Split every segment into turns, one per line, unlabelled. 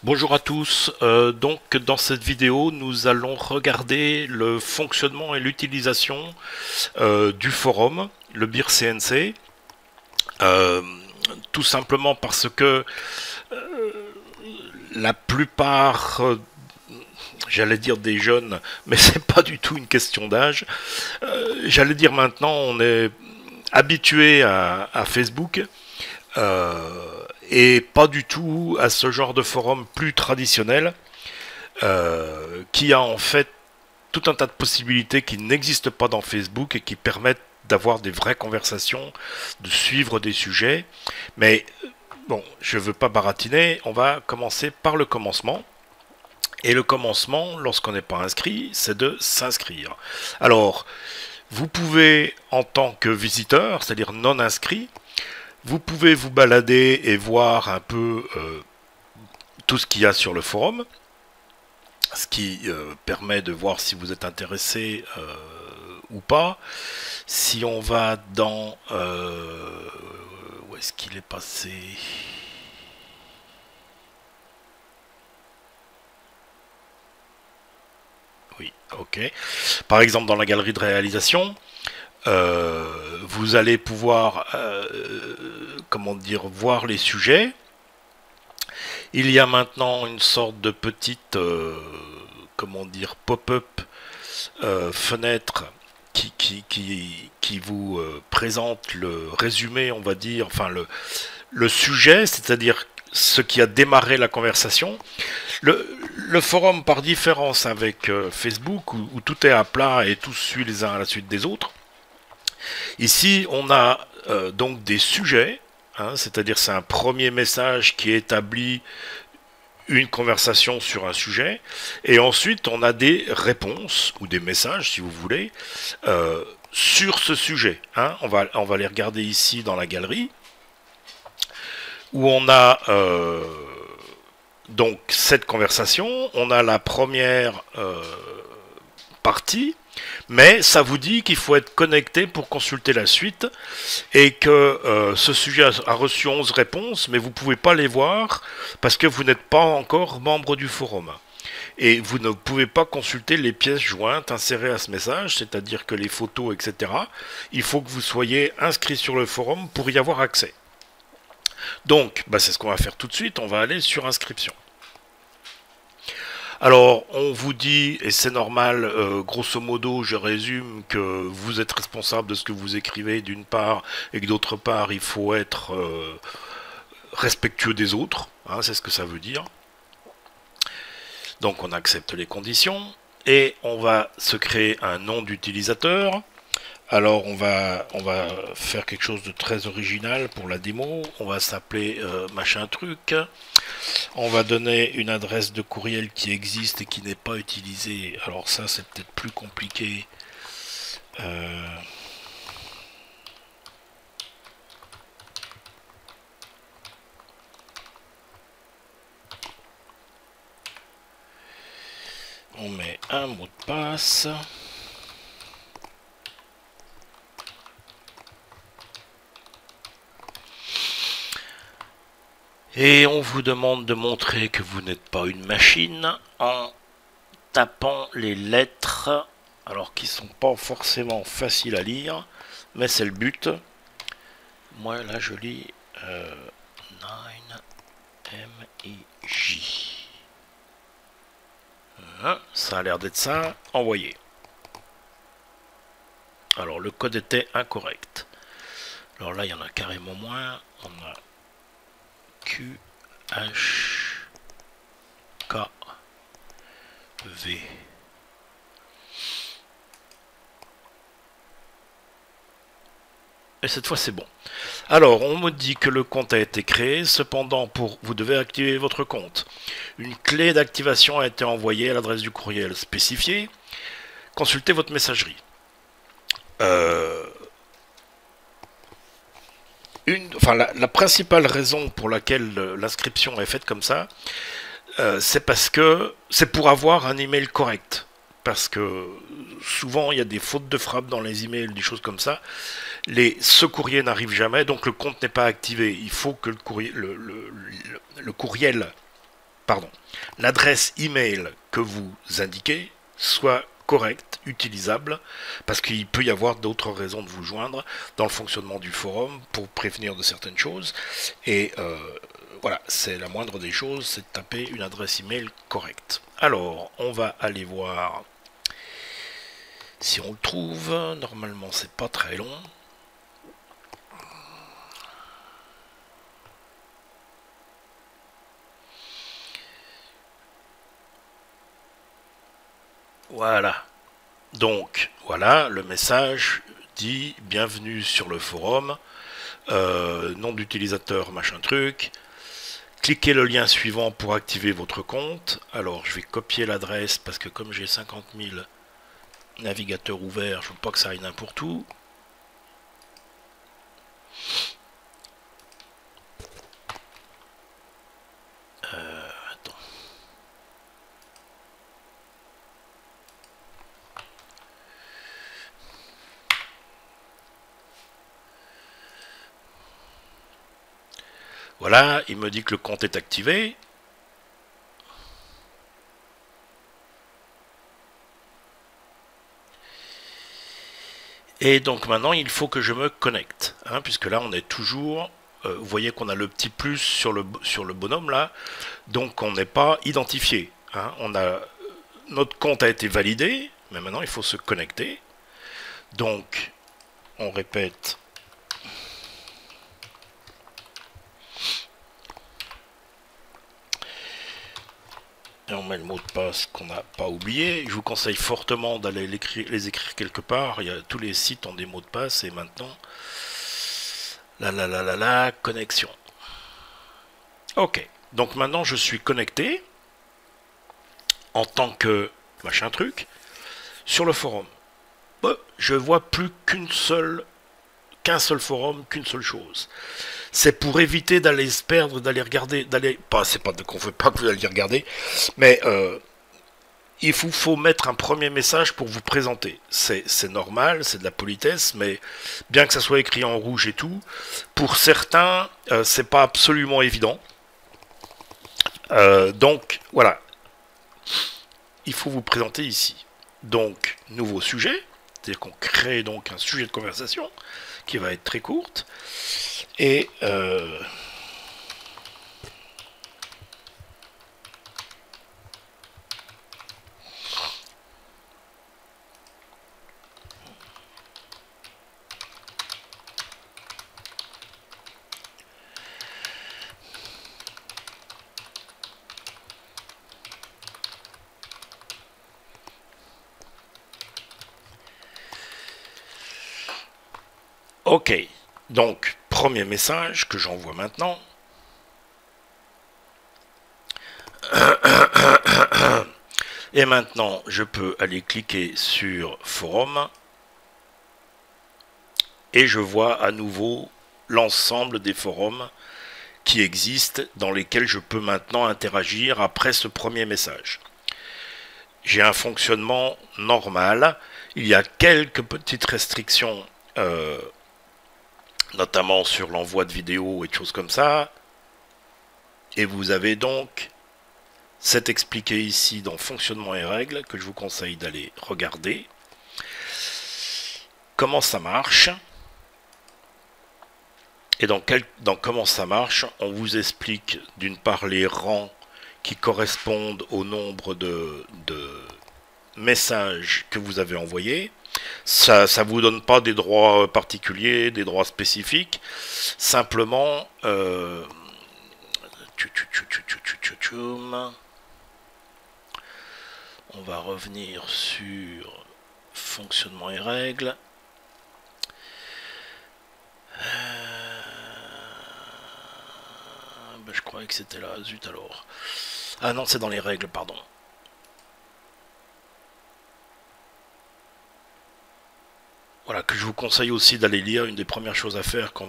Bonjour à tous, donc dans cette vidéo nous allons regarder le fonctionnement et l'utilisation du forum, le BIR CNC, euh, tout simplement parce que la plupart, j'allais dire des jeunes, mais c'est pas du tout une question d'âge, j'allais dire maintenant on est habitué à Facebook, et pas du tout à ce genre de forum plus traditionnel, qui a en fait tout un tas de possibilités qui n'existent pas dans Facebook et qui permettent d'avoir des vraies conversations, de suivre des sujets. Mais bon, je ne veux pas baratiner, on va commencer par le commencement. Et le commencement, lorsqu'on n'est pas inscrit, c'est de s'inscrire. Alors, vous pouvez, en tant que visiteur, c'est-à-dire non inscrit, vous pouvez vous balader et voir un peu tout ce qu'il y a sur le forum, ce qui permet de voir si vous êtes intéressé ou pas. Si on va dans... où est-ce qu'il est passé? Oui, ok. Par exemple, dans la galerie de réalisation, vous allez pouvoir, comment dire, voir les sujets. Il y a maintenant une sorte de petite, comment dire, pop-up fenêtre qui vous présente le résumé, on va dire, enfin le sujet, c'est-à-dire ce qui a démarré la conversation. Le forum, par différence avec Facebook, où tout est à plat et tout suit les uns à la suite des autres, ici on a donc des sujets, hein, c'est-à-dire c'est un premier message qui établit une conversation sur un sujet, et ensuite on a des réponses, ou des messages si vous voulez, sur ce sujet. Hein. On va les regarder ici dans la galerie, où on a donc cette conversation, on a la première partie, mais ça vous dit qu'il faut être connecté pour consulter la suite, et que ce sujet a reçu 11 réponses, mais vous ne pouvez pas les voir parce que vous n'êtes pas encore membre du forum. Et vous ne pouvez pas consulter les pièces jointes insérées à ce message, c'est-à-dire que les photos, etc. Il faut que vous soyez inscrit sur le forum pour y avoir accès. Donc, bah, c'est ce qu'on va faire tout de suite, on va aller sur inscription. Alors, on vous dit, et c'est normal, grosso modo, je résume que vous êtes responsable de ce que vous écrivez d'une part, et que d'autre part, il faut être respectueux des autres, hein, c'est ce que ça veut dire. Donc on accepte les conditions, et on va se créer un nom d'utilisateur. Alors on va faire quelque chose de très original pour la démo, on va s'appeler machin truc. On va donner une adresse de courriel qui existe et qui n'est pas utilisée. Alors ça c'est peut-être plus compliqué. Euh, on met un mot de passe. Et on vous demande de montrer que vous n'êtes pas une machine en tapant les lettres, alors qui sont pas forcément faciles à lire, mais c'est le but. Moi là je lis 9MIJ. Ça a l'air d'être ça. Envoyé. Alors le code était incorrect. Alors là il y en a carrément moins. On a QHKV. Et cette fois c'est bon. Alors on me dit que le compte a été créé, cependant vous devez activer votre compte. Une clé d'activation a été envoyée à l'adresse du courriel spécifiée. Consultez votre messagerie. La principale raison pour laquelle l'inscription est faite comme ça, c'est parce que c'est pour avoir un email correct. Parce que souvent il y a des fautes de frappe dans les emails, des choses comme ça. Ce courrier n'arrive jamais, donc le compte n'est pas activé. Il faut que le courriel pardon, l'adresse email que vous indiquez soit correcte, utilisable, parce qu'il peut y avoir d'autres raisons de vous joindre dans le fonctionnement du forum pour prévenir de certaines choses. Et voilà, c'est la moindre des choses, c'est de taper une adresse email correcte. Alors, on va aller voir si on le trouve. Normalement, c'est pas très long. Voilà. Donc, voilà, le message dit « Bienvenue sur le forum, nom d'utilisateur, machin truc. Cliquez le lien suivant pour activer votre compte. » Alors, je vais copier l'adresse parce que comme j'ai 50 000 navigateurs ouverts, je ne veux pas que ça aille n'importe où. Attends. Voilà, il me dit que le compte est activé. Et donc maintenant, il faut que je me connecte, hein, puisque là, on est toujours... vous voyez qu'on a le petit plus sur le bonhomme là, donc on n'est pas identifié. Hein, notre compte a été validé, mais maintenant il faut se connecter. Donc, on répète. Et on met le mot de passe qu'on n'a pas oublié. Je vous conseille fortement d'aller les écrire quelque part. Tous les sites ont des mots de passe et maintenant... La connexion. Ok, donc maintenant je suis connecté en tant que machin truc sur le forum. Je vois plus qu'un seul forum, qu'une seule chose. C'est pour éviter d'aller se perdre, d'aller regarder, c'est pas qu'on veut pas que vous alliez regarder, mais il faut mettre un premier message pour vous présenter. C'est normal, c'est de la politesse, mais bien que ça soit écrit en rouge et tout, pour certains, c'est pas absolument évident. Donc, voilà. Il faut vous présenter ici. Donc, nouveau sujet. C'est-à-dire qu'on crée donc un sujet de conversation qui va être très courte. Et... ok, donc premier message que j'envoie maintenant. Et maintenant, je peux aller cliquer sur Forum. Et je vois à nouveau l'ensemble des forums qui existent, dans lesquels je peux maintenant interagir après ce premier message. J'ai un fonctionnement normal. Il y a quelques petites restrictions, notamment sur l'envoi de vidéos et de choses comme ça. Et vous avez donc... C'est expliqué ici dans Fonctionnement et règles, que je vous conseille d'aller regarder. Comment ça marche. Et dans comment ça marche, on vous explique d'une part les rangs qui correspondent au nombre de messages que vous avez envoyés. Ça ne vous donne pas des droits particuliers, des droits spécifiques. Simplement... on va revenir sur fonctionnement et règles. Je croyais que c'était là, zut alors. Ah non, c'est dans les règles, pardon. voilà, que je vous conseille aussi d'aller lire. Une des premières choses à faire quand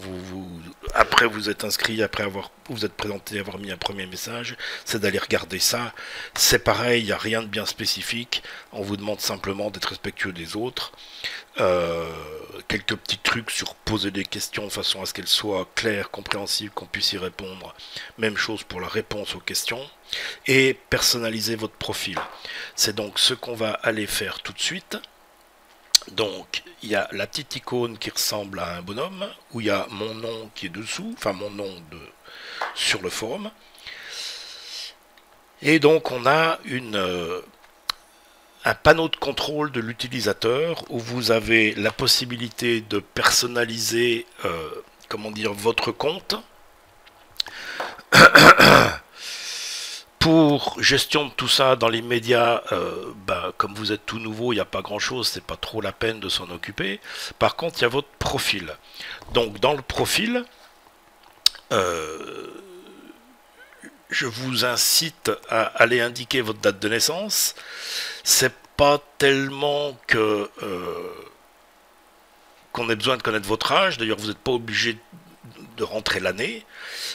après vous êtes inscrit, après vous êtes présenté, avoir mis un premier message, c'est d'aller regarder ça. C'est pareil, il n'y a rien de bien spécifique. On vous demande simplement d'être respectueux des autres. Euh, Quelques petits trucs sur poser des questions de façon à ce qu'elles soient claires, compréhensibles, qu'on puisse y répondre. Même chose pour la réponse aux questions. Et personnaliser votre profil. C'est donc ce qu'on va aller faire tout de suite. Donc, il y a la petite icône qui ressemble à un bonhomme, où il y a mon nom qui est dessous, enfin mon nom sur le forum. Et donc, on a un panneau de contrôle de l'utilisateur, où vous avez la possibilité de personnaliser, comment dire, votre compte. Pour gestion de tout ça dans les médias, comme vous êtes tout nouveau, il n'y a pas grand chose, c'est pas trop la peine de s'en occuper. Par contre, il y a votre profil. Donc dans le profil, je vous incite à aller indiquer votre date de naissance. C'est pas tellement qu'on ait besoin de connaître votre âge, d'ailleurs vous n'êtes pas obligé de rentrer l'année,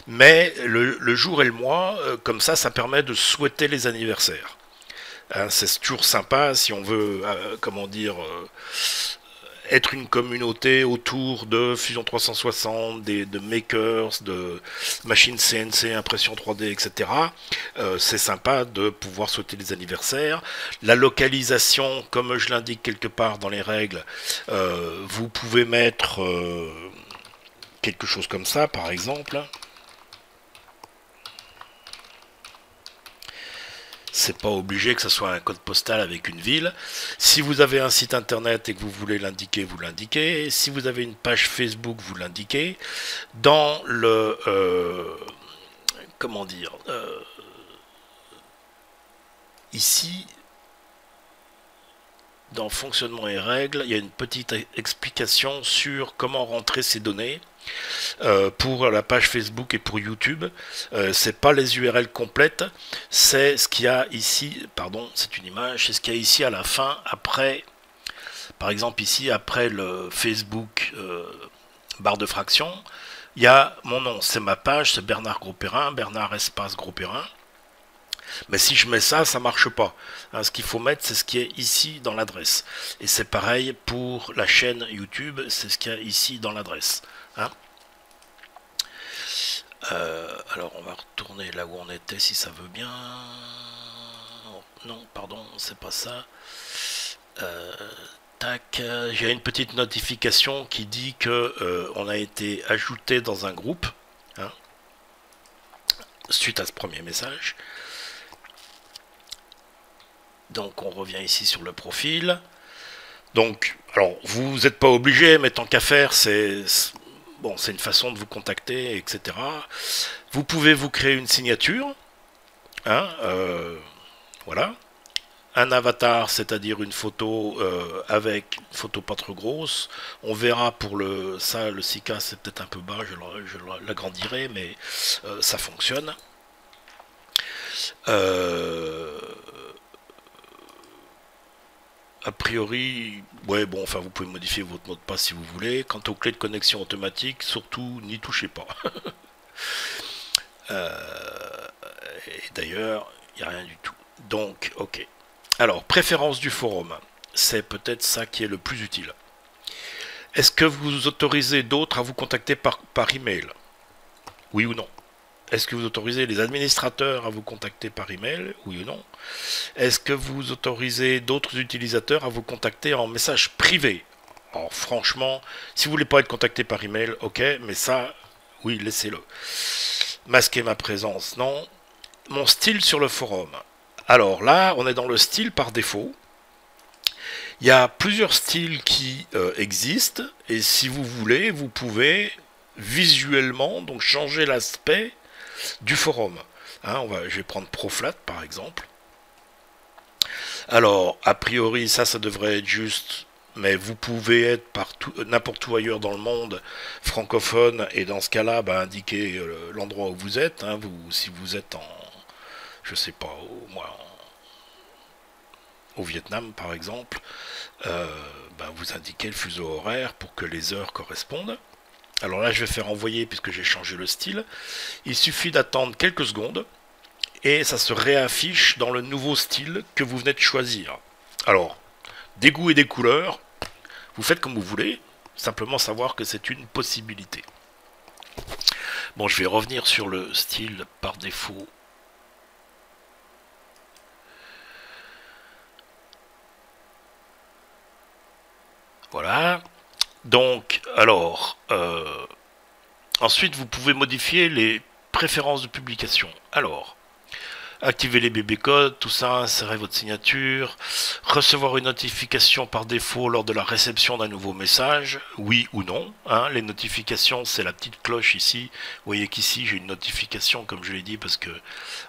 mais le jour et le mois, comme ça permet de souhaiter les anniversaires. Hein, c'est toujours sympa si on veut, comment dire, être une communauté autour de Fusion 360, de makers, de machines CNC, impression 3D, etc. C'est sympa de pouvoir souhaiter les anniversaires. La localisation, comme je l'indique quelque part dans les règles, vous pouvez mettre quelque chose comme ça, par exemple. C'est pas obligé que ce soit un code postal avec une ville. Si vous avez un site internet et que vous voulez l'indiquer, vous l'indiquez. Si vous avez une page Facebook, vous l'indiquez. Dans le... comment dire ici, dans fonctionnement et règles, il y a une petite explication sur comment rentrer ces données. Pour la page Facebook et pour YouTube, c'est pas les URL complètes, c'est ce qu'il y a ici, pardon, c'est une image, c'est ce qu'il y a ici à la fin, après, par exemple ici, après le Facebook barre de fraction, il y a mon nom, c'est ma page, c'est Bernard Gros-Perrin, Bernard espace Gros-Perrin. Mais si je mets ça, ça marche pas. Hein, ce qu'il faut mettre, c'est ce qui est ici dans l'adresse. Et c'est pareil pour la chaîne YouTube, c'est ce qu'il y a ici dans l'adresse. Hein, alors on va retourner là où on était si ça veut bien. Non, pardon, c'est pas ça. Tac, j'ai une petite notification qui dit que on a été ajouté dans un groupe. Hein, suite à ce premier message. Donc on revient ici sur le profil. Donc, alors vous n'êtes pas obligé, mais tant qu'à faire, c'est une façon de vous contacter, etc. Vous pouvez vous créer une signature, hein, voilà, un avatar, c'est-à-dire une photo avec une photo pas trop grosse. On verra pour le 6K, c'est peut-être un peu bas, je l'agrandirai, mais ça fonctionne. A priori, ouais, bon, enfin, vous pouvez modifier votre mot de passe si vous voulez. Quant aux clés de connexion automatique, surtout, n'y touchez pas. Et d'ailleurs, il n'y a rien du tout. Donc, ok. Alors, préférence du forum. C'est peut-être ça qui est le plus utile. Est-ce que vous autorisez d'autres à vous contacter par email? Oui ou non? Est-ce que vous autorisez les administrateurs à vous contacter par email? Oui ou non? Est-ce que vous autorisez d'autres utilisateurs à vous contacter en message privé? Alors franchement, si vous voulez pas être contacté par email, ok, mais ça, oui, laissez-le. Masquer ma présence, non. Mon style sur le forum. Alors là, on est dans le style par défaut. Il y a plusieurs styles qui existent, et si vous voulez, vous pouvez visuellement donc changer l'aspect du forum. Hein, je vais prendre Proflat par exemple. Alors, a priori, ça devrait être juste, mais vous pouvez être partout, n'importe où ailleurs dans le monde francophone, et dans ce cas-là, indiquer l'endroit où vous êtes. Hein, si vous êtes je sais pas, au Vietnam par exemple, vous indiquez le fuseau horaire pour que les heures correspondent. Alors là, je vais faire envoyer puisque j'ai changé le style. Il suffit d'attendre quelques secondes et ça se réaffiche dans le nouveau style que vous venez de choisir. Alors, des goûts et des couleurs, vous faites comme vous voulez, simplement savoir que c'est une possibilité. Bon, je vais revenir sur le style par défaut. Voilà. Donc, alors, ensuite, vous pouvez modifier les préférences de publication. Alors, activer les bébés codes, tout ça, insérer votre signature, recevoir une notification par défaut lors de la réception d'un nouveau message, oui ou non. Hein, les notifications, c'est la petite cloche ici. Vous voyez qu'ici, j'ai une notification, comme je l'ai dit, parce que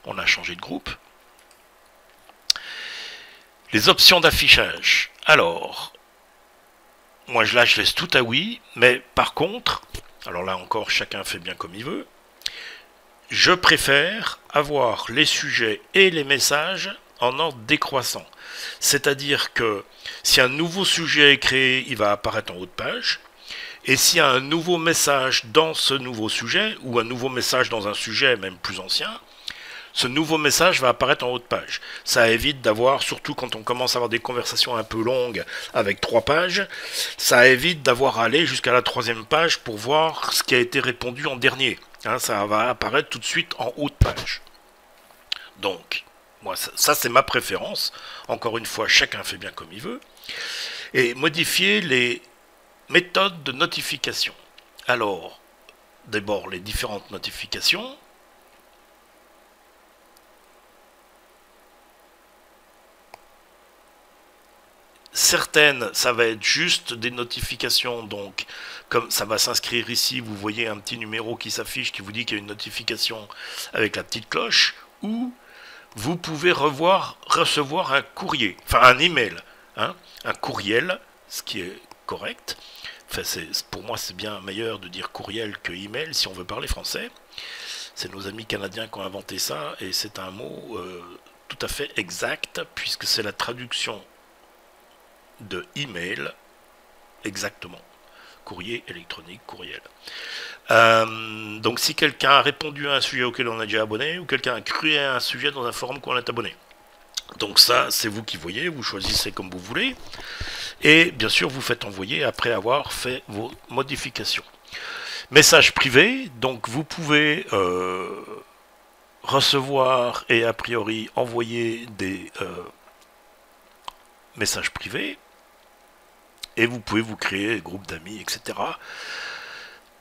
on a changé de groupe. Les options d'affichage. Alors, moi là, je laisse tout à oui, mais par contre, alors là encore, chacun fait bien comme il veut. Je préfère avoir les sujets et les messages en ordre décroissant. C'est-à-dire que si un nouveau sujet est créé, il va apparaître en haut de page. Et s'il y a un nouveau message dans ce nouveau sujet, ou un nouveau message dans un sujet même plus ancien, ce nouveau message va apparaître en haut de page. Ça évite d'avoir, surtout quand on commence à avoir des conversations un peu longues avec 3 pages, ça évite d'avoir à aller jusqu'à la 3e page pour voir ce qui a été répondu en dernier. Hein, ça va apparaître tout de suite en haut de page. Donc, moi, ça c'est ma préférence. Encore une fois, chacun fait bien comme il veut. Et modifier les méthodes de notification. Alors, d'abord les différentes notifications. Certaines, ça va être juste des notifications, donc comme ça va s'inscrire ici, vous voyez un petit numéro qui s'affiche qui vous dit qu'il y a une notification avec la petite cloche, ou vous pouvez recevoir un courrier, enfin un email, hein, un courriel, ce qui est correct. Enfin, pour moi, c'est bien meilleur de dire courriel que email si on veut parler français. C'est nos amis canadiens qui ont inventé ça, et c'est un mot tout à fait exact, puisque c'est la traduction de email, exactement. Courrier électronique, courriel. Donc si quelqu'un a répondu à un sujet auquel on a déjà abonné, ou quelqu'un a créé un sujet dans un forum qu'on est abonné. Donc ça, c'est vous qui voyez, vous choisissez comme vous voulez. Et bien sûr, vous faites envoyer après avoir fait vos modifications. Message privé, donc vous pouvez recevoir et a priori envoyer des messages privés. Et vous pouvez vous créer des groupes d'amis, etc.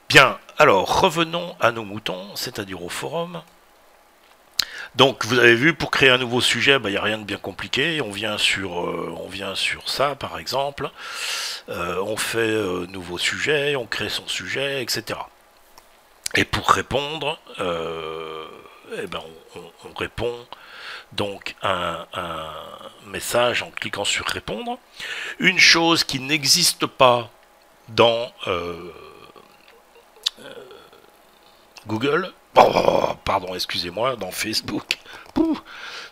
Bien, alors revenons à nos moutons, c'est-à-dire au forum. Donc vous avez vu, pour créer un nouveau sujet, il n'y a rien de bien compliqué. On vient sur ça, par exemple. On fait nouveau sujet, on crée son sujet, etc. Et pour répondre, on répond donc un message en cliquant sur répondre. Une chose qui n'existe pas dans Google, pardon, excusez-moi, dans Facebook,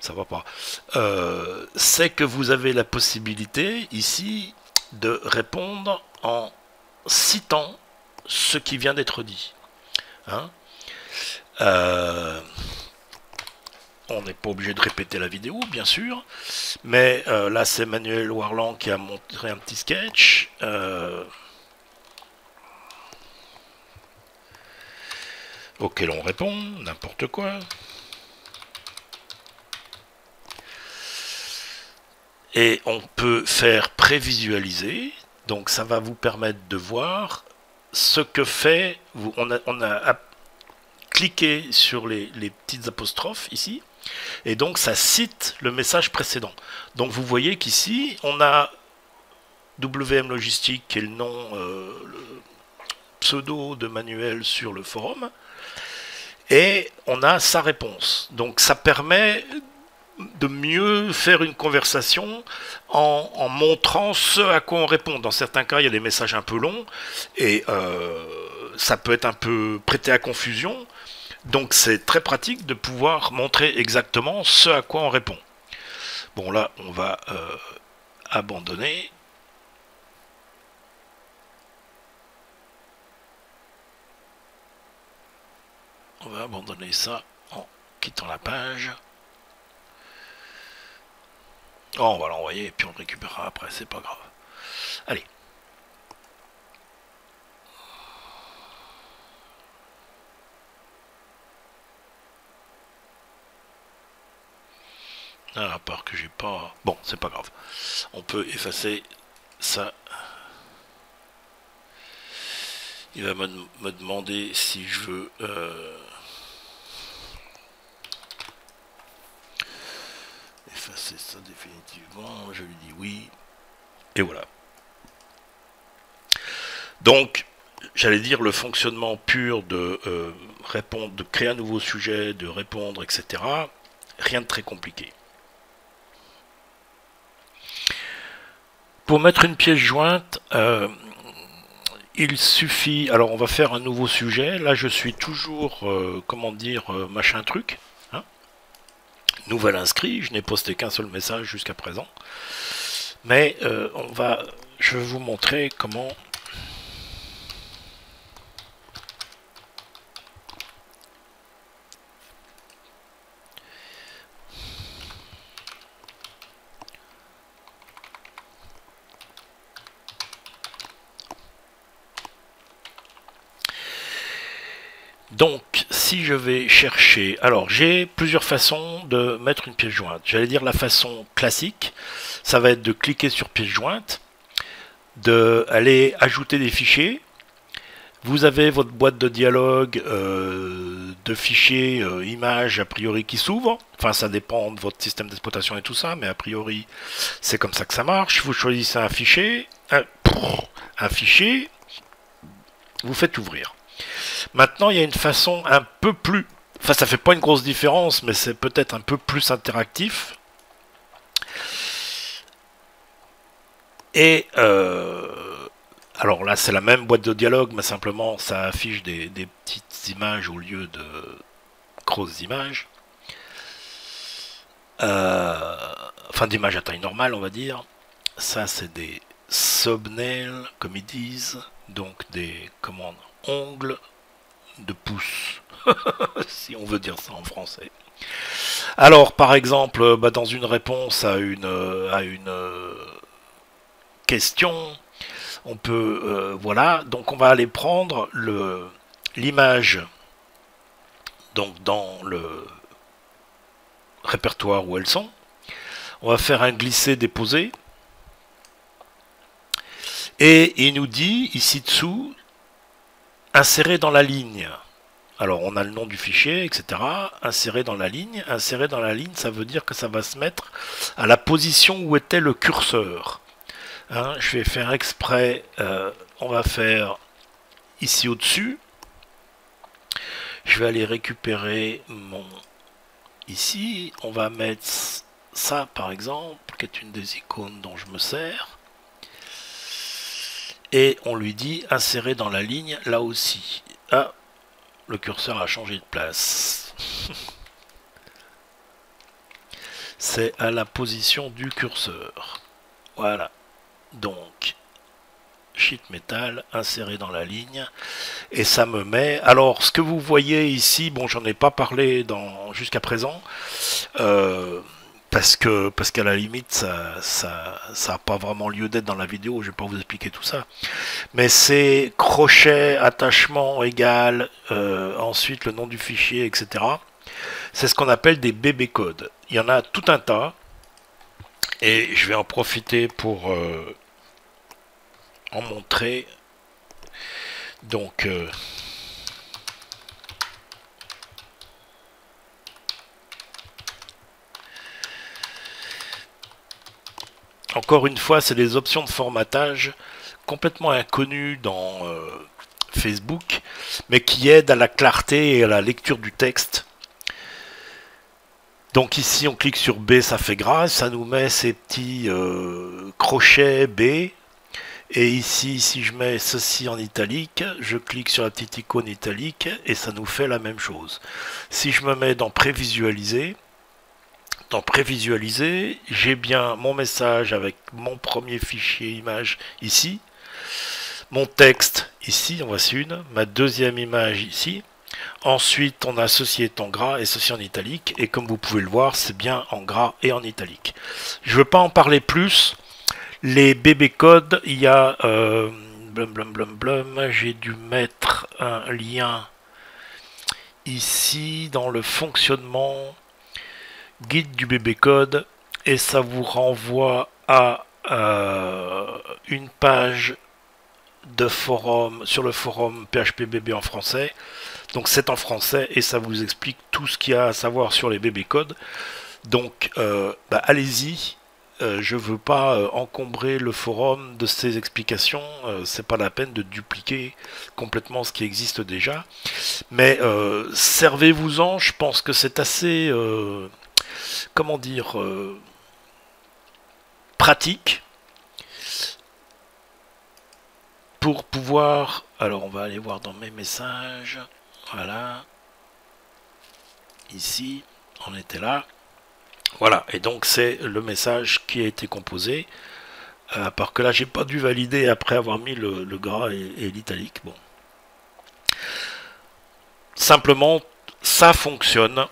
ça va pas, c'est que vous avez la possibilité ici de répondre en citant ce qui vient d'être dit. Hein, on n'est pas obligé de répéter la vidéo, bien sûr, mais là c'est Manuel Warland qui a montré un petit sketch. Auquel on répond, n'importe quoi. Et on peut faire prévisualiser, donc ça va vous permettre de voir ce que fait, on a cliqué sur les petites apostrophes ici, et donc ça cite le message précédent. Donc vous voyez qu'ici, on a WM Logistique, qui est le nom, le pseudo de Manuel sur le forum, et on a sa réponse. Donc ça permet de mieux faire une conversation en montrant ce à quoi on répond. Dans certains cas, il y a des messages un peu longs, et ça peut être un peu prêté à confusion. Donc c'est très pratique de pouvoir montrer exactement ce à quoi on répond. Bon là, on va abandonner. On va abandonner ça en quittant la page. Oh, on va l'envoyer et puis on le récupérera après, c'est pas grave. Allez. Ah, à part que j'ai pas... Bon, c'est pas grave. On peut effacer ça. Il va me demander si je veux... effacer ça définitivement. Je lui dis oui. Et voilà. Donc, j'allais dire le fonctionnement pur de répondre, de créer un nouveau sujet, de répondre, etc. Rien de très compliqué. Pour mettre une pièce jointe, il suffit... Alors, on va faire un nouveau sujet. Là, je suis toujours, comment dire, machin truc. Hein, nouvel inscrit. Je n'ai posté qu'un seul message jusqu'à présent. Mais je vais vous montrer comment... Donc, si je vais chercher... Alors, j'ai plusieurs façons de mettre une pièce jointe. J'allais dire la façon classique, ça va être de cliquer sur pièce jointe, d'aller ajouter des fichiers. Vous avez votre boîte de dialogue de fichiers images a priori qui s'ouvre. Enfin, ça dépend de votre système d'exploitation et tout ça, mais a priori, c'est comme ça que ça marche. Vous choisissez un fichier, un fichier, vous faites ouvrir. Maintenant, il y a une façon un peu plus... Enfin, ça fait pas une grosse différence, mais c'est peut-être un peu plus interactif. Et... alors là, c'est la même boîte de dialogue, mais simplement, ça affiche des petites images au lieu de grosses images. Enfin, d'images à taille normale, on va dire. Ça, c'est des thumbnails, comme ils disent. Donc, des commandes ongles de pouce, si on veut dire ça en français. Alors, par exemple, dans une réponse à une question, on peut, voilà, donc on va aller prendre l'image, donc dans le répertoire où elles sont. On va faire un glisser-déposer. Et il nous dit, ici dessous, insérer dans la ligne. Alors on a le nom du fichier, etc. Insérer dans la ligne. Insérer dans la ligne, ça veut dire que ça va se mettre à la position où était le curseur. Hein, je vais faire exprès, on va faire ici au-dessus. Je vais aller récupérer mon... Ici, on va mettre ça par exemple, qui est une des icônes dont je me sers. Et on lui dit insérer dans la ligne là aussi. Ah, le curseur a changé de place. C'est à la position du curseur. Voilà. Donc, sheet metal, inséré dans la ligne. Et ça me met... Alors, ce que vous voyez ici, bon, j'en ai pas parlé jusqu'à présent. Parce qu'à la limite, ça n'a pas vraiment lieu d'être dans la vidéo, je vais pas vous expliquer tout ça. Mais c'est crochet, attachement égal, ensuite le nom du fichier, etc. C'est ce qu'on appelle des bébés codes. Il y en a tout un tas. Et je vais en profiter pour en montrer. Donc... encore une fois, c'est des options de formatage complètement inconnues dans Facebook, mais qui aident à la clarté et à la lecture du texte. Donc ici, on clique sur B, ça fait grâce, ça nous met ces petits crochets B. Et ici, si je mets ceci en italique, je clique sur la petite icône italique et ça nous fait la même chose. Si je me mets dans prévisualiser, j'ai bien mon message avec mon premier fichier image ici, mon texte ici, en voici une, ma deuxième image ici, Ensuite, on a ceci est en gras et ceci en italique. Et comme vous pouvez le voir, c'est bien en gras et en italique. Je ne veux pas en parler plus. Les bébés codes, il y a... j'ai dû mettre un lien ici dans le fonctionnement guide du bébé code. Et ça vous renvoie à une page de forum sur le forum PHP bébé en français. Donc c'est en français et ça vous explique tout ce qu'il y a à savoir sur les bébés codes. Donc allez-y. Je veux pas encombrer le forum de ces explications. C'est pas la peine de dupliquer complètement ce qui existe déjà. Mais servez-vous-en. Je pense que c'est assez, comment dire, pratique pour pouvoir... Alors on va aller voir dans mes messages. Voilà. Ici, on était là. Voilà, et donc c'est le message qui a été composé. À part que là, j'ai pas dû valider après avoir mis le gras et l'italique. Bon. Simplement, ça fonctionne.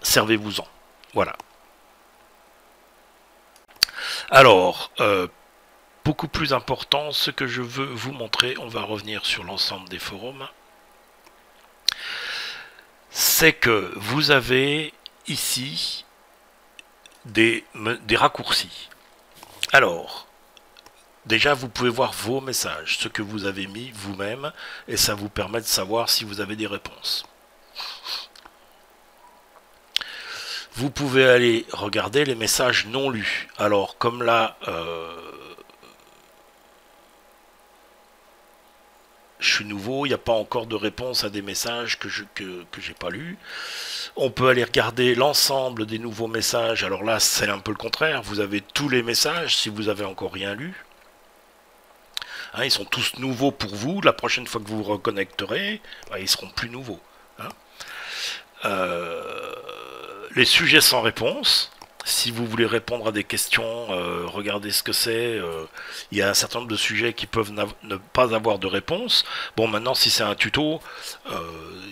Servez-vous-en. Voilà. Alors, beaucoup plus important, ce que je veux vous montrer, on va revenir sur l'ensemble des forums, c'est que vous avez ici des raccourcis. Alors, déjà vous pouvez voir vos messages, ce que vous avez mis vous-même, et ça vous permet de savoir si vous avez des réponses. Vous pouvez aller regarder les messages non lus. Alors, comme là... je suis nouveau, il n'y a pas encore de réponse à des messages que j'ai pas lus. On peut aller regarder l'ensemble des nouveaux messages. Alors là, c'est un peu le contraire. Vous avez tous les messages si vous avez encore rien lu. Hein, ils sont tous nouveaux pour vous. La prochaine fois que vous vous reconnecterez, ils seront plus nouveaux. Hein. Les sujets sans réponse. Si vous voulez répondre à des questions, regardez ce que c'est. Il y a un certain nombre de sujets qui peuvent ne pas avoir de réponse. Bon, maintenant, si c'est un tuto,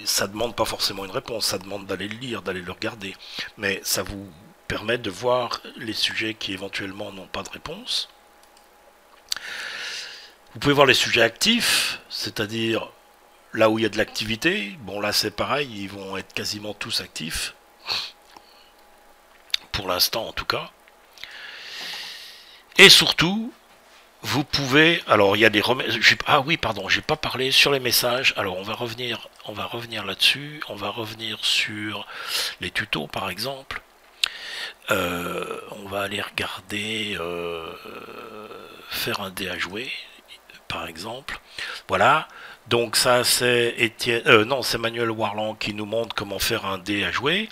ça demande pas forcément une réponse. Ça demande d'aller le lire, d'aller le regarder. Mais ça vous permet de voir les sujets qui éventuellement n'ont pas de réponse. Vous pouvez voir les sujets actifs, c'est-à-dire là où il y a de l'activité. Bon, là, c'est pareil, ils vont être quasiment tous actifs. Pour l'instant en tout cas. Et surtout, vous pouvez... Alors il y a des ah oui, pardon, j'ai pas parlé sur les messages. Alors on va revenir là-dessus. On va revenir sur les tutos par exemple. On va aller regarder faire un dé à jouer par exemple. Voilà. Donc ça c'est c'est Manuel Warland qui nous montre comment faire un dé à jouer.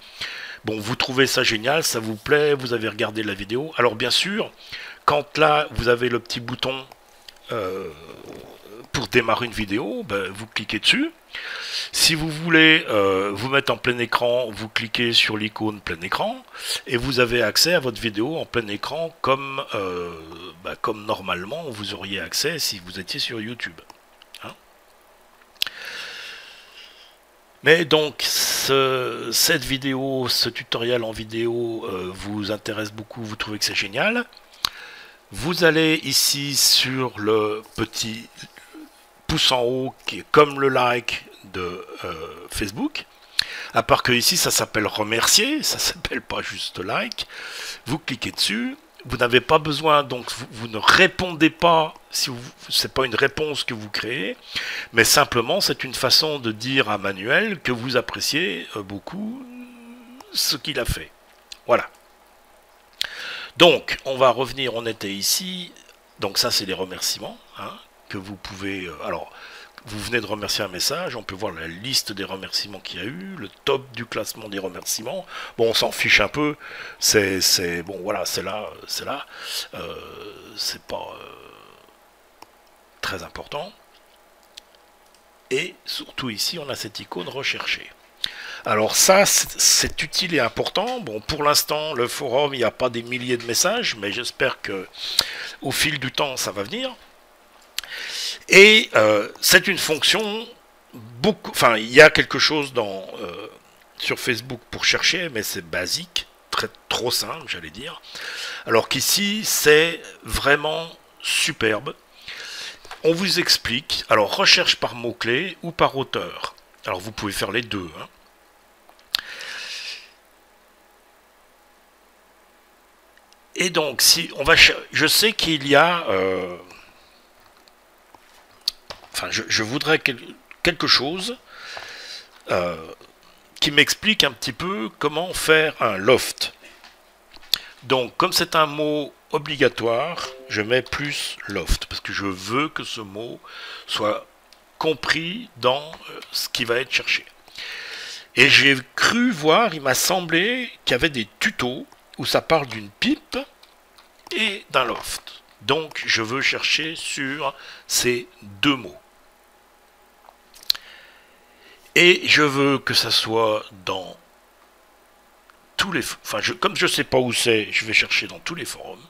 Bon, vous trouvez ça génial, ça vous plaît, vous avez regardé la vidéo. Alors bien sûr, quand là, vous avez le petit bouton pour démarrer une vidéo, vous cliquez dessus. Si vous voulez vous mettre en plein écran, vous cliquez sur l'icône plein écran et vous avez accès à votre vidéo en plein écran comme normalement vous auriez accès si vous étiez sur YouTube. Mais donc, cette vidéo, ce tutoriel en vidéo vous intéresse beaucoup, vous trouvez que c'est génial. Vous allez ici sur le petit pouce en haut qui est comme le like de Facebook. À part que ici, ça s'appelle remercier, ça s'appelle pas juste like. Vous cliquez dessus. Vous n'avez pas besoin, donc vous ne répondez pas, si c'est pas une réponse que vous créez, mais simplement c'est une façon de dire à Manuel que vous appréciez beaucoup ce qu'il a fait. Voilà. Donc, on va revenir, on était ici, donc ça c'est les remerciements, hein, que vous pouvez... alors, vous venez de remercier un message, on peut voir la liste des remerciements qu'il y a eu, le top du classement des remerciements. Bon, on s'en fiche un peu, bon voilà, c'est là, c'est pas très important. Et surtout ici, on a cette icône rechercher. Alors ça, c'est utile et important. Bon, pour l'instant, le forum, il n'y a pas des milliers de messages, mais j'espère que au fil du temps, ça va venir. Et c'est une fonction beaucoup, enfin, il y a quelque chose sur Facebook pour chercher, mais c'est basique, trop simple, j'allais dire. Alors qu'ici, c'est vraiment superbe. On vous explique, alors recherche par mots-clés ou par auteur. Alors vous pouvez faire les deux, hein. Et donc, si on va, je sais qu'il y a, enfin, je voudrais quelque chose qui m'explique un petit peu comment faire un loft. Donc, comme c'est un mot obligatoire, je mets plus loft parce que je veux que ce mot soit compris dans ce qui va être cherché. Et j'ai cru voir, il m'a semblé qu'il y avait des tutos où ça parle d'une pipe et d'un loft. Donc je veux chercher sur ces deux mots. Et je veux que ça soit dans tous les... Enfin, comme je ne sais pas où c'est, je vais chercher dans tous les forums.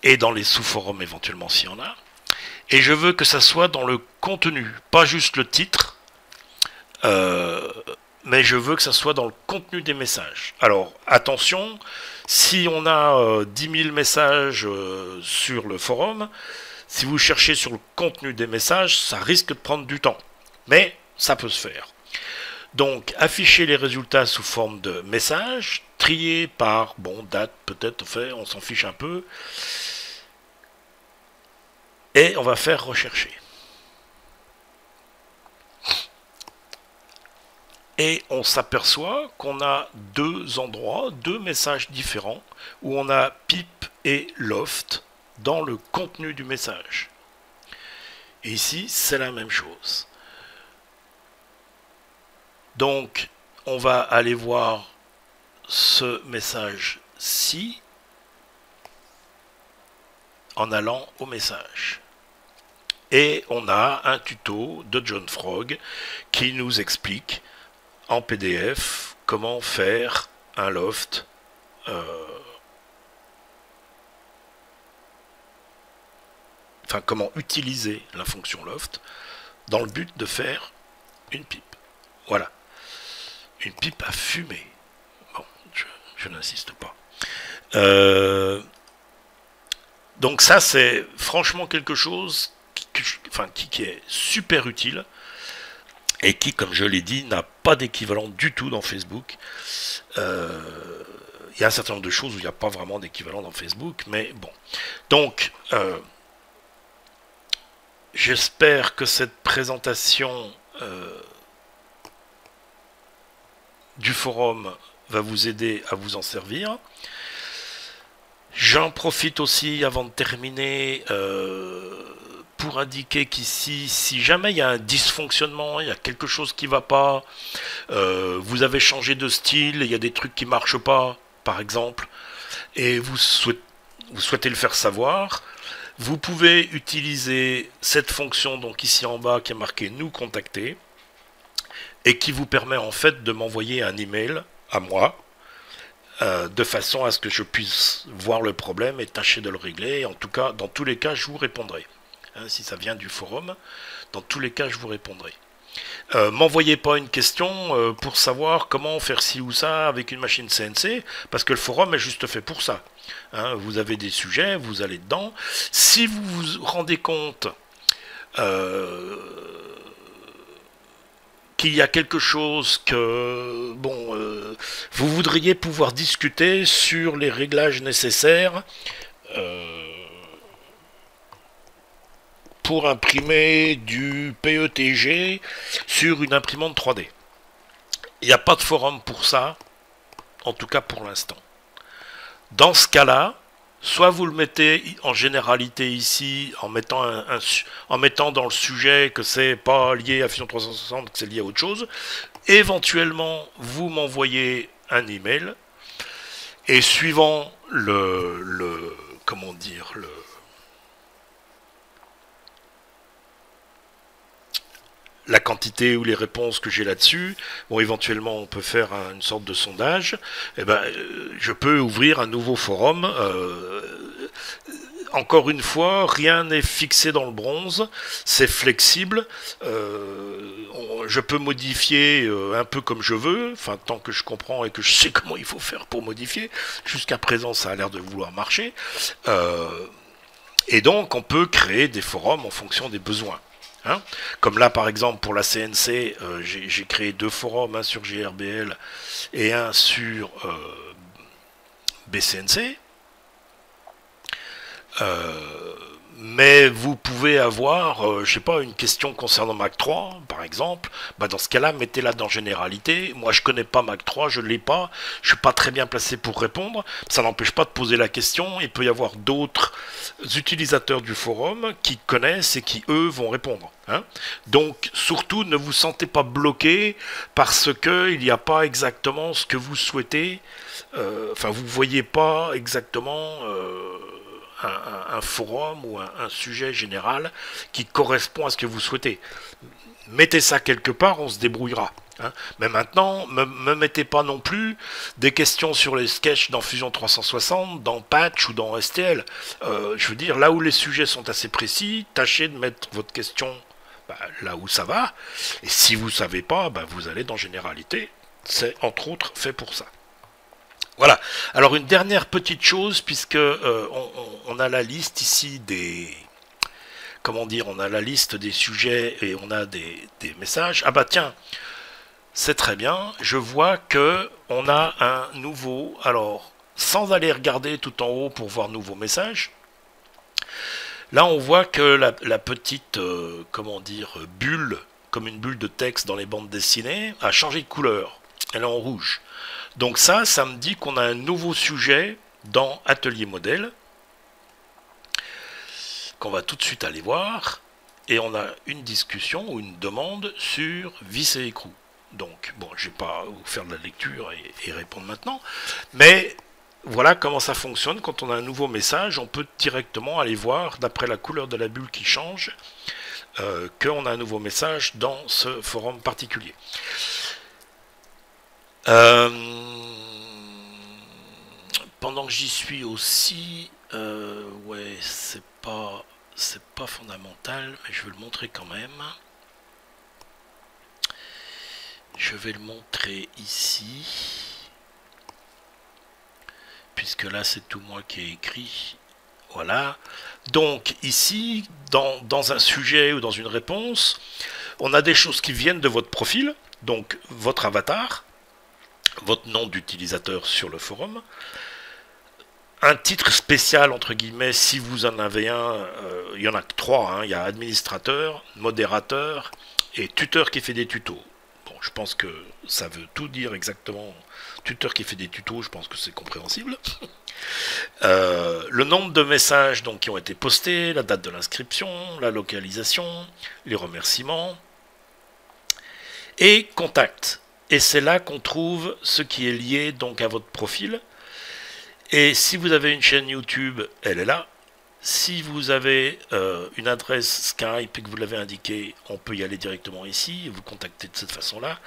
Et dans les sous-forums éventuellement s'il y en a. Et je veux que ça soit dans le contenu, pas juste le titre. Mais je veux que ça soit dans le contenu des messages. Alors, attention, si on a 10 000 messages sur le forum, si vous cherchez sur le contenu des messages, ça risque de prendre du temps. Mais ça peut se faire. Donc, afficher les résultats sous forme de messages, trier par, bon, date, peut-être, fait, on s'en fiche un peu. Et on va faire rechercher. Et on s'aperçoit qu'on a deux endroits, deux messages différents, où on a pipe et loft dans le contenu du message. Et ici, c'est la même chose. Donc, on va aller voir ce message-ci en allant au message. Et on a un tuto de John Frog qui nous explique en PDF comment faire un loft enfin comment utiliser la fonction loft dans le but de faire une pipe. Voilà, une pipe à fumer. Bon, je n'insiste pas. Donc ça c'est franchement quelque chose qui est super utile et qui, comme je l'ai dit, n'a pas d'équivalent du tout dans Facebook. Il y a un certain nombre de choses où il n'y a pas vraiment d'équivalent dans Facebook, mais bon. Donc, j'espère que cette présentation du forum va vous aider à vous en servir. J'en profite aussi, avant de terminer, pour indiquer qu'ici, si jamais il y a un dysfonctionnement, il y a quelque chose qui ne va pas, vous avez changé de style, il y a des trucs qui ne marchent pas, par exemple, et vous souhaitez le faire savoir, vous pouvez utiliser cette fonction, donc ici en bas, qui est marquée « Nous contacter », et qui vous permet en fait de m'envoyer un email à moi, de façon à ce que je puisse voir le problème et tâcher de le régler. Et en tout cas, dans tous les cas, je vous répondrai. Si ça vient du forum, dans tous les cas, je vous répondrai. M'envoyez pas une question pour savoir comment faire ci ou ça avec une machine CNC, parce que le forum est juste fait pour ça. Vous avez des sujets, vous allez dedans. Si vous vous rendez compte qu'il y a quelque chose que vous voudriez pouvoir discuter sur les réglages nécessaires pour imprimer du PETG sur une imprimante 3D. Il n'y a pas de forum pour ça, en tout cas pour l'instant. Dans ce cas-là, soit vous le mettez en généralité ici, en mettant dans le sujet que c'est pas lié à Fusion 360, que c'est lié à autre chose. Éventuellement, vous m'envoyez un email et suivant la quantité ou les réponses que j'ai là-dessus, bon, éventuellement on peut faire une sorte de sondage, je peux ouvrir un nouveau forum encore une fois, rien n'est fixé dans le bronze, c'est flexible, je peux modifier un peu comme je veux, enfin tant que je comprends et que je sais comment il faut faire pour modifier. Jusqu'à présent, ça a l'air de vouloir marcher. Et donc, on peut créer des forums en fonction des besoins. Hein, comme là, par exemple, pour la CNC, j'ai créé 2 forums, un sur GRBL et un sur BCNC. Mais vous pouvez avoir, je sais pas, une question concernant Mac 3, par exemple. Bah dans ce cas-là, mettez-la dans Généralité. Moi, je connais pas Mac 3, je l'ai pas. Je suis pas très bien placé pour répondre. Ça n'empêche pas de poser la question. Il peut y avoir d'autres utilisateurs du forum qui connaissent et qui, eux, vont répondre. Hein. Donc, surtout, ne vous sentez pas bloqué parce qu'il n'y a pas exactement ce que vous souhaitez. Enfin, vous voyez pas exactement... un forum ou un sujet général qui correspond à ce que vous souhaitez. Mettez ça quelque part, on se débrouillera. Hein. Mais maintenant, me mettez pas non plus des questions sur les sketchs dans Fusion 360, dans Patch ou dans STL. Je veux dire, là où les sujets sont assez précis, tâchez de mettre votre question là où ça va. Et si vous savez pas, vous allez dans Généralité. C'est entre autres fait pour ça. Voilà. Alors une dernière petite chose, puisque on a la liste ici des... Comment dire, on a la liste des sujets et on a des messages. Ah bah tiens, c'est très bien. Je vois que on a un nouveau... Alors, sans aller regarder tout en haut pour voir nouveaux messages, là on voit que la petite, comment dire, bulle, comme une bulle de texte dans les bandes dessinées, a changé de couleur. Elle est en rouge. Donc ça me dit qu'on a un nouveau sujet dans Atelier Modèle, qu'on va tout de suite aller voir, et on a une discussion ou une demande sur vis et écrou. Donc, bon, je ne vais pas vous faire de la lecture et répondre maintenant, mais voilà comment ça fonctionne. Quand on a un nouveau message, on peut directement aller voir, d'après la couleur de la bulle qui change, qu'on a un nouveau message dans ce forum particulier. Pendant que j'y suis aussi, ouais, c'est pas fondamental, mais je vais le montrer quand même. Je vais le montrer ici, puisque là c'est tout moi qui ai écrit. Voilà. Donc ici, dans un sujet ou dans une réponse, on a des choses qui viennent de votre profil, donc votre avatar, votre nom d'utilisateur sur le forum, un titre spécial entre guillemets si vous en avez un, il y en a 3, hein, il y a administrateur, modérateur et tuteur qui fait des tutos. Bon, je pense que ça veut tout dire exactement. Tuteur qui fait des tutos, je pense que c'est compréhensible. Le nombre de messages donc, qui ont été postés, la date de l'inscription, la localisation, les remerciements et contact. Et c'est là qu'on trouve ce qui est lié donc à votre profil. Et si vous avez une chaîne YouTube, elle est là. Si vous avez une adresse Skype et que vous l'avez indiqué, on peut y aller directement ici et vous contacter de cette façon-là.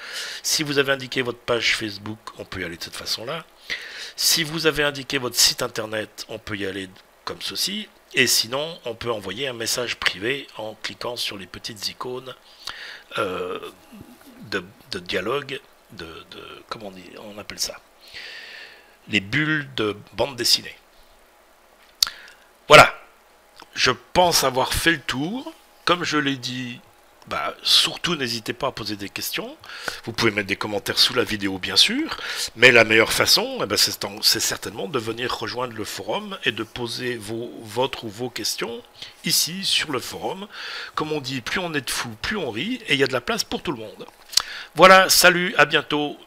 Si vous avez indiqué votre page Facebook, on peut y aller de cette façon-là. Si vous avez indiqué votre site internet, on peut y aller comme ceci. Et sinon, on peut envoyer un message privé en cliquant sur les petites icônes de dialogue, comment on appelle ça, les bulles de bande dessinée. Voilà, je pense avoir fait le tour. Comme je l'ai dit, surtout n'hésitez pas à poser des questions. Vous pouvez mettre des commentaires sous la vidéo bien sûr, mais la meilleure façon, c'est certainement de venir rejoindre le forum et de poser votre ou vos questions ici sur le forum. Comme on dit, plus on est de fous, plus on rit, et il y a de la place pour tout le monde. Voilà, salut, à bientôt.